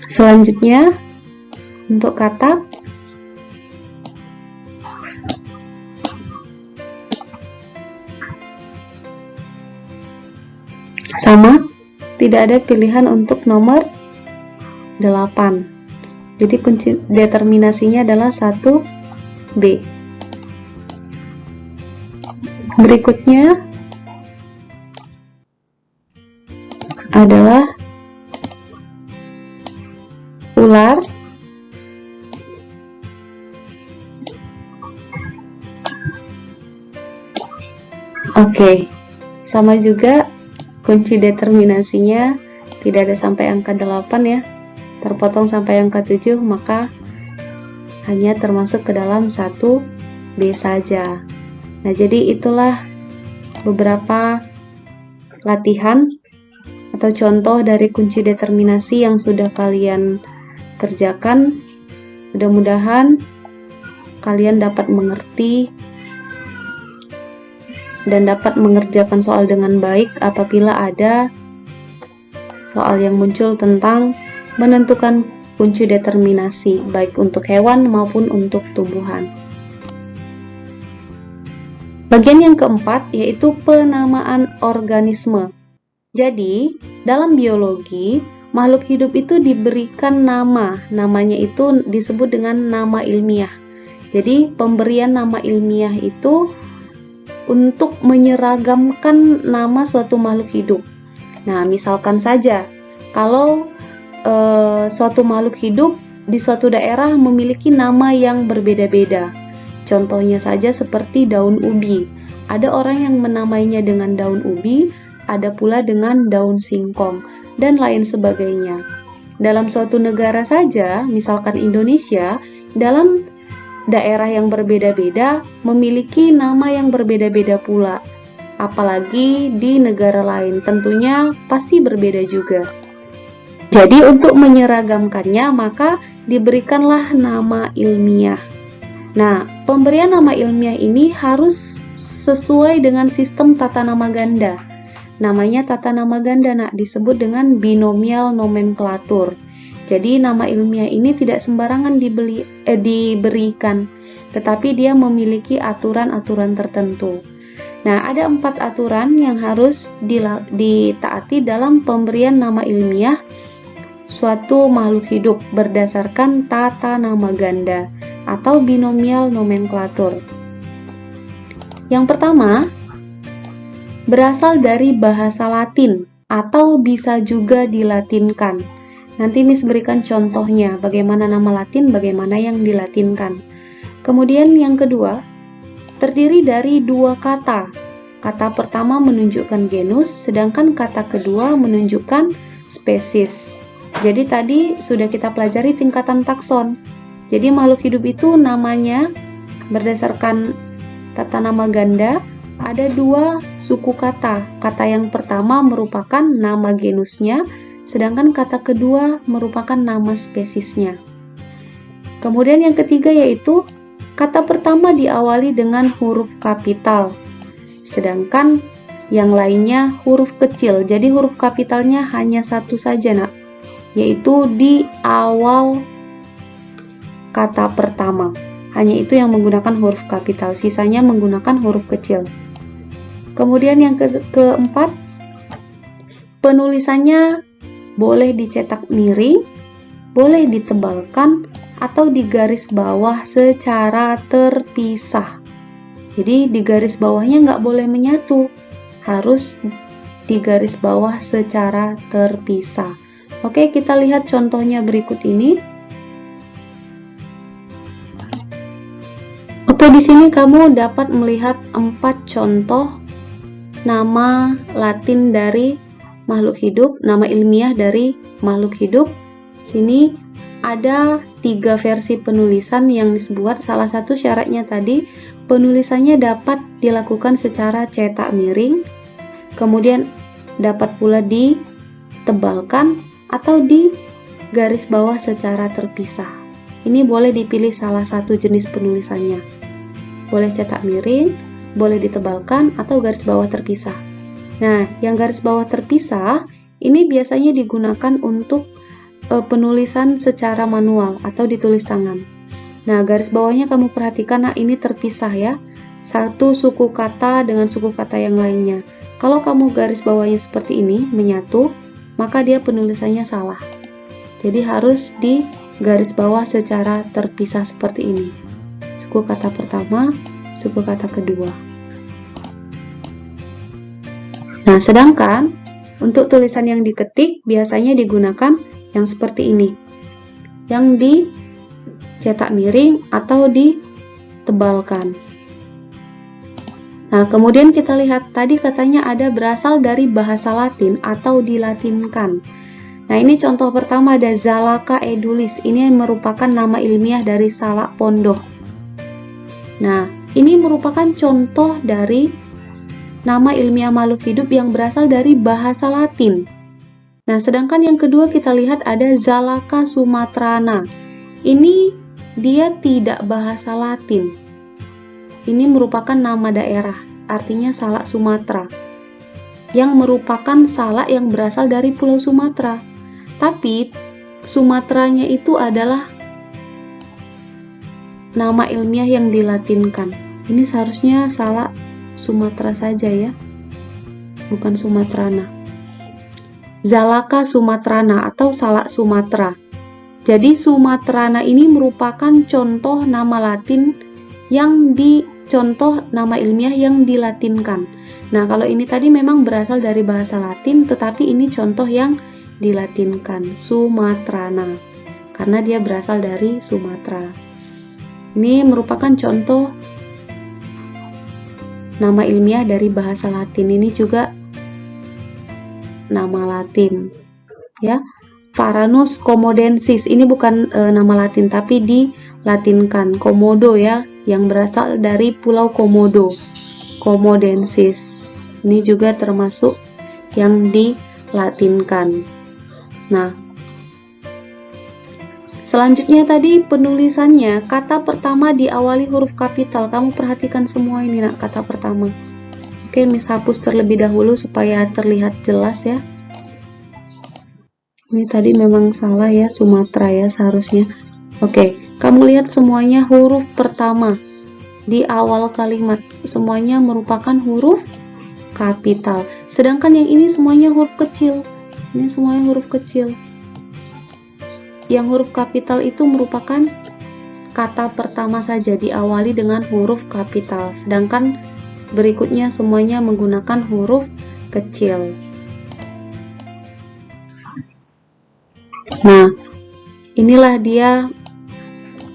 Selanjutnya, untuk katak. Sama, tidak ada pilihan untuk nomor 8. Jadi kunci determinasinya adalah 1B. Berikutnya adalah ular. Oke, sama juga kunci determinasinya tidak ada sampai angka 8 ya, terpotong sampai angka 7, maka hanya termasuk ke dalam 1B saja. Nah, jadi itulah beberapa latihan atau contoh dari kunci determinasi yang sudah kalian kerjakan. Mudah-mudahan kalian dapat mengerti dan dapat mengerjakan soal dengan baik apabila ada soal yang muncul tentang menentukan kunci determinasi, baik untuk hewan maupun untuk tumbuhan. Bagian yang keempat yaitu penamaan organisme. Jadi, dalam biologi, makhluk hidup itu diberikan nama. Namanya itu disebut dengan nama ilmiah. Jadi, pemberian nama ilmiah itu untuk menyeragamkan nama suatu makhluk hidup. Nah, misalkan saja, kalau suatu makhluk hidup di suatu daerah memiliki nama yang berbeda-beda. Contohnya saja seperti daun ubi. Ada orang yang menamainya dengan daun ubi, ada pula dengan daun singkong, dan lain sebagainya. Dalam suatu negara saja, misalkan Indonesia, dalam daerah yang berbeda-beda memiliki nama yang berbeda-beda pula. Apalagi di negara lain, tentunya pasti berbeda juga. Jadi untuk menyeragamkannya, maka diberikanlah nama ilmiah. Nah, pemberian nama ilmiah ini harus sesuai dengan sistem tata nama ganda. Namanya tata nama ganda, disebut dengan binomial nomenklatur. Jadi nama ilmiah ini tidak sembarangan diberikan, tetapi dia memiliki aturan-aturan tertentu. Nah, ada 4 aturan yang harus ditaati dalam pemberian nama ilmiah suatu makhluk hidup berdasarkan tata nama ganda atau binomial nomenklatur. Yang pertama, berasal dari bahasa Latin atau bisa juga dilatinkan. Nanti Miss berikan contohnya bagaimana nama Latin, bagaimana yang dilatinkan. Kemudian yang kedua, terdiri dari 2 kata. Kata pertama menunjukkan genus, sedangkan kata kedua menunjukkan spesies. Jadi tadi sudah kita pelajari tingkatan takson. Jadi makhluk hidup itu namanya berdasarkan tata nama ganda ada 2 suku kata. Kata yang pertama merupakan nama genusnya, sedangkan kata kedua merupakan nama spesiesnya. Kemudian yang ketiga yaitu kata pertama diawali dengan huruf kapital, sedangkan yang lainnya huruf kecil. Jadi huruf kapitalnya hanya 1 saja, yaitu di awal kata pertama. Hanya itu yang menggunakan huruf kapital, sisanya menggunakan huruf kecil. Kemudian yang keempat, penulisannya boleh dicetak miring, boleh ditebalkan, atau di garis bawah secara terpisah. Jadi di garis bawahnya nggak boleh menyatu, harus di garis bawah secara terpisah. Oke, kita lihat contohnya berikut ini. Oke, di sini kamu dapat melihat 4 contoh nama Latin dari makhluk hidup, nama ilmiah dari makhluk hidup. Sini ada 3 versi penulisan yang dibuat. Salah satu syaratnya tadi penulisannya dapat dilakukan secara cetak miring, kemudian dapat pula ditebalkan atau di garis bawah secara terpisah. Ini boleh dipilih salah satu jenis penulisannya. Boleh cetak miring, boleh ditebalkan, atau garis bawah terpisah. Nah, yang garis bawah terpisah ini biasanya digunakan untuk penulisan secara manual atau ditulis tangan. Nah, garis bawahnya kamu perhatikan, ini terpisah ya. Satu suku kata dengan suku kata yang lainnya. Kalau kamu garis bawahnya seperti ini, menyatu, maka dia penulisannya salah. Jadi harus di garis bawah secara terpisah seperti ini. Suku kata pertama, suku kata kedua. Nah, sedangkan untuk tulisan yang diketik biasanya digunakan yang seperti ini, yang dicetak miring atau ditebalkan. Nah, kemudian kita lihat tadi katanya ada berasal dari bahasa Latin atau dilatinkan. Nah, ini contoh pertama ada Zalaka edulis. Ini merupakan nama ilmiah dari salak pondok. Nah, ini merupakan contoh dari nama ilmiah makhluk hidup yang berasal dari bahasa Latin. Nah, sedangkan yang kedua kita lihat ada Zalaka sumatrana. Ini dia tidak bahasa Latin. Ini merupakan nama daerah, artinya Salak Sumatera, yang merupakan salak yang berasal dari Pulau Sumatera. Tapi Sumateranya itu adalah nama ilmiah yang dilatinkan. Ini seharusnya salak Sumatera saja ya, bukan Sumatrana. Zalaka sumatrana atau salak Sumatera. Jadi Sumatrana ini merupakan contoh nama Latin yang contoh nama ilmiah yang dilatinkan. Nah, kalau ini tadi memang berasal dari bahasa Latin, tetapi ini contoh yang dilatinkan, Sumatrana, karena dia berasal dari Sumatera. Ini merupakan contoh nama ilmiah dari bahasa Latin. Ini juga nama Latin ya. Varanus komodensis ini bukan nama Latin tapi dilatinkan, komodo ya, yang berasal dari Pulau Komodo, komodensis. Ini juga termasuk yang dilatinkan. Nah, selanjutnya tadi penulisannya, kata pertama diawali huruf kapital. Kamu perhatikan semua ini nak, kata pertama. Oke, Miss hapus terlebih dahulu supaya terlihat jelas ya. Ini tadi memang salah ya, Sumatera ya seharusnya. Oke, kamu lihat semuanya huruf pertama di awal kalimat, semuanya merupakan huruf kapital. Sedangkan yang ini semuanya huruf kecil. Ini semuanya huruf kecil. Yang huruf kapital itu merupakan kata pertama saja diawali dengan huruf kapital. Sedangkan berikutnya semuanya menggunakan huruf kecil. Nah, inilah dia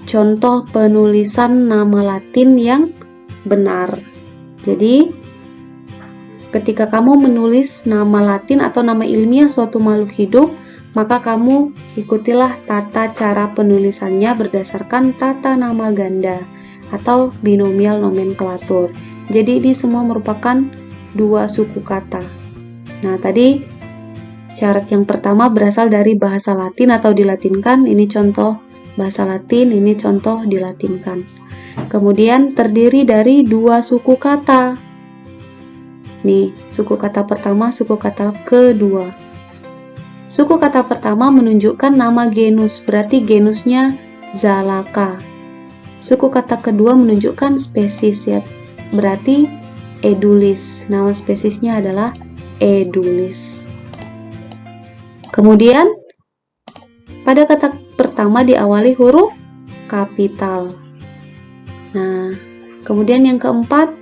contoh penulisan nama Latin yang benar. Jadi, ketika kamu menulis nama Latin atau nama ilmiah suatu makhluk hidup, maka kamu ikutilah tata cara penulisannya berdasarkan tata nama ganda atau binomial nomenklatur. Jadi, ini semua merupakan dua suku kata. Nah, tadi syarat yang pertama berasal dari bahasa Latin atau dilatinkan. Ini contoh bahasa Latin, ini contoh dilatinkan. Kemudian terdiri dari dua suku kata. Nih, suku kata pertama, suku kata kedua. Suku kata pertama menunjukkan nama genus, berarti genusnya Zalaka. Suku kata kedua menunjukkan spesies ya, berarti Edulis. Nama spesiesnya adalah Edulis. Kemudian pada kata pertama diawali huruf kapital. Nah, kemudian yang keempat,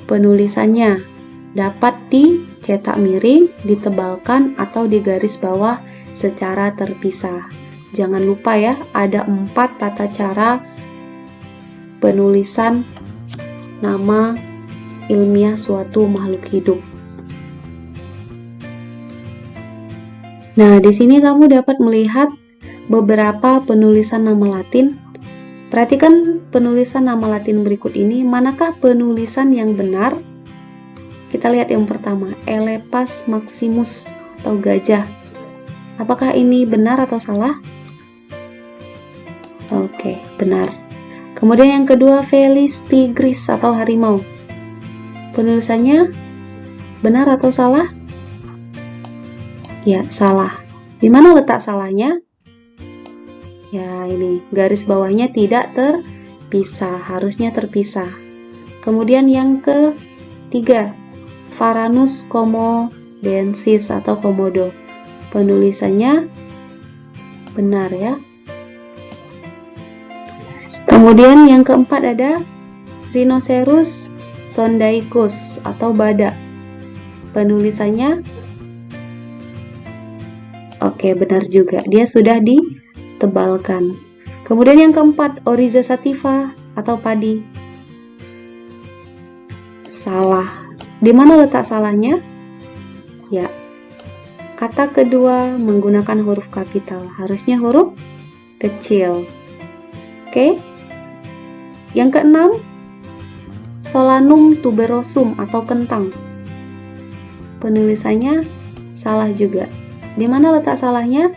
penulisannya dapat dicetak miring, ditebalkan atau digaris bawah secara terpisah. Jangan lupa ya, ada 4 tata cara penulisan nama ilmiah suatu makhluk hidup. Nah, di sini kamu dapat melihat beberapa penulisan nama Latin. Perhatikan penulisan nama Latin berikut ini, manakah penulisan yang benar? Kita lihat yang pertama, Elephas maximus atau gajah. Apakah ini benar atau salah? Oke, benar. Kemudian yang kedua, Felis tigris atau harimau. Penulisannya benar atau salah? Ya, salah. Di mana letak salahnya? Ya, ini garis bawahnya tidak terpisah, harusnya terpisah. Kemudian yang ketiga, Varanus komodensis atau komodo. Penulisannya benar ya. Kemudian yang keempat ada Rhinoceros sondaicus atau badak. Penulisannya oke, benar juga. Dia sudah ditebalkan. Kemudian yang keempat, Oryza sativa atau padi. Salah. Di mana letak salahnya? Ya. Kata kedua menggunakan huruf kapital. Harusnya huruf kecil. Oke. Yang keenam, Solanum tuberosum atau kentang. Penulisannya salah juga. Di mana letak salahnya?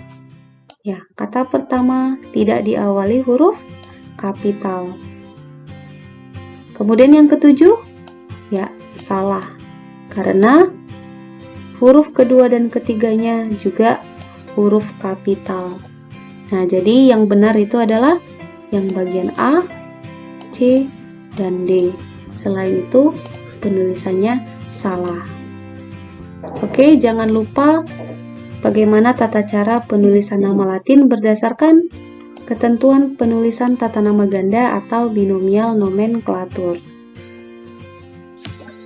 Ya, kata pertama tidak diawali huruf kapital. Kemudian yang ketujuh, ya salah, karena huruf kedua dan ketiganya juga huruf kapital. Nah, jadi yang benar itu adalah yang bagian A, C, dan D. Selain itu, penulisannya salah. Oke, jangan lupa bagaimana tata cara penulisan nama Latin berdasarkan ketentuan penulisan tata nama ganda atau binomial nomenklatur.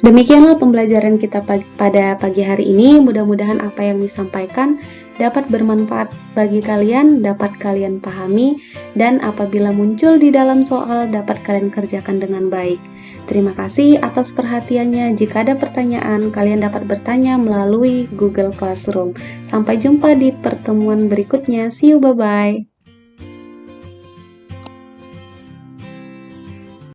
Demikianlah pembelajaran kita pada pagi hari ini. Mudah-mudahan apa yang disampaikan dapat bermanfaat bagi kalian, dapat kalian pahami, dan apabila muncul di dalam soal dapat kalian kerjakan dengan baik. Terima kasih atas perhatiannya. Jika ada pertanyaan, kalian dapat bertanya melalui Google Classroom. Sampai jumpa di pertemuan berikutnya. See you, bye-bye.